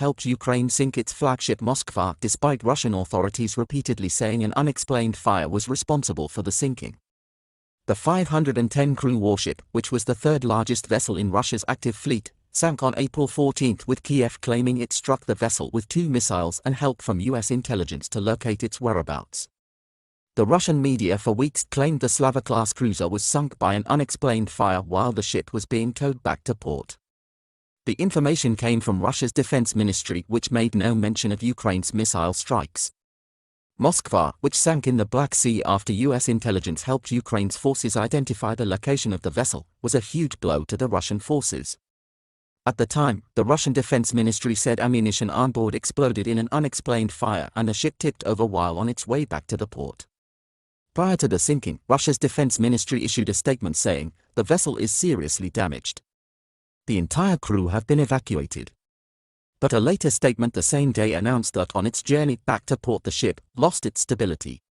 helped Ukraine sink its flagship Moskva despite Russian authorities repeatedly saying an unexplained fire was responsible for the sinking. The 510-crew warship, which was the third largest vessel in Russia's active fleet, sank on April 14 with Kiev claiming it struck the vessel with 2 missiles and help from US intelligence to locate its whereabouts. The Russian media for weeks claimed the Slava-class cruiser was sunk by an unexplained fire while the ship was being towed back to port. The information came from Russia's defense ministry, which made no mention of Ukraine's missile strikes. Moskva, which sank in the Black Sea after US intelligence helped Ukraine's forces identify the location of the vessel, was a huge blow to the Russian forces. At the time, the Russian Defense Ministry said ammunition on board exploded in an unexplained fire and the ship tipped over while on its way back to the port. Prior to the sinking, Russia's Defense Ministry issued a statement saying, "The vessel is seriously damaged. The entire crew have been evacuated." But a later statement the same day announced that on its journey back to port the ship lost its stability.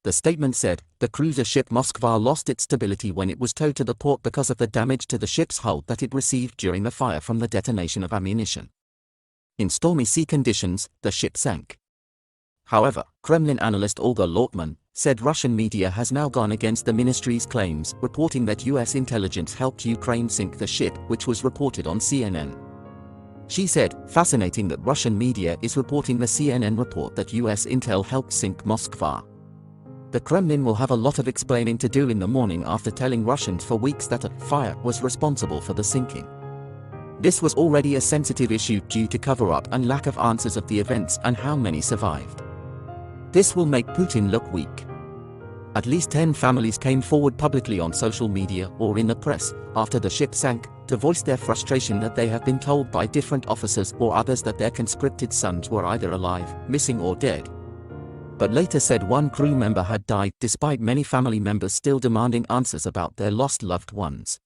The statement said, the cruiser ship Moskva lost its stability when it was towed to the port because of the damage to the ship's hull that it received during the fire from the detonation of ammunition. In stormy sea conditions, the ship sank. However, Kremlin analyst Olga Lortman said Russian media has now gone against the ministry's claims, reporting that US intelligence helped Ukraine sink the ship, which was reported on CNN. She said, "Fascinating that Russian media is reporting the CNN report that US intel helped sink Moskva. The Kremlin will have a lot of explaining to do in the morning after telling Russians for weeks that a fire was responsible for the sinking." This was already a sensitive issue due to cover-up and lack of answers of the events and how many survived. This will make Putin look weak. At least 10 families came forward publicly on social media or in the press after the ship sank to voice their frustration that they have been told by different officers or others that their conscripted sons were either alive, missing or dead. But later said one crew member had died despite many family members still demanding answers about their lost loved ones.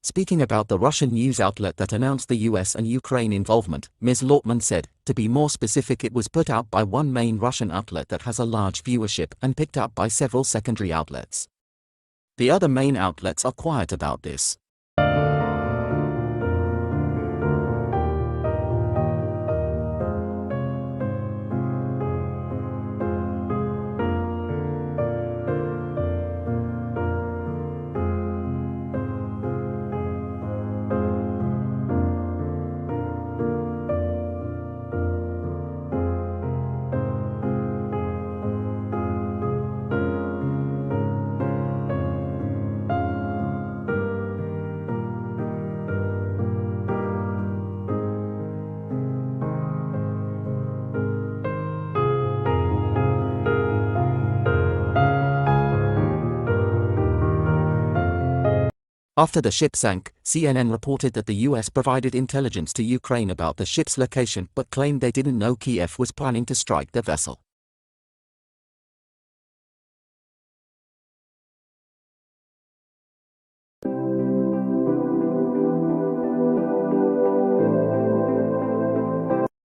Speaking about the Russian news outlet that announced the US and Ukraine involvement, Ms. Lortman said, to be more specific, it was put out by one main Russian outlet that has a large viewership and picked up by several secondary outlets. The other main outlets are quiet about this. After the ship sank, CNN reported that the US provided intelligence to Ukraine about the ship's location but claimed they didn't know Kiev was planning to strike the vessel.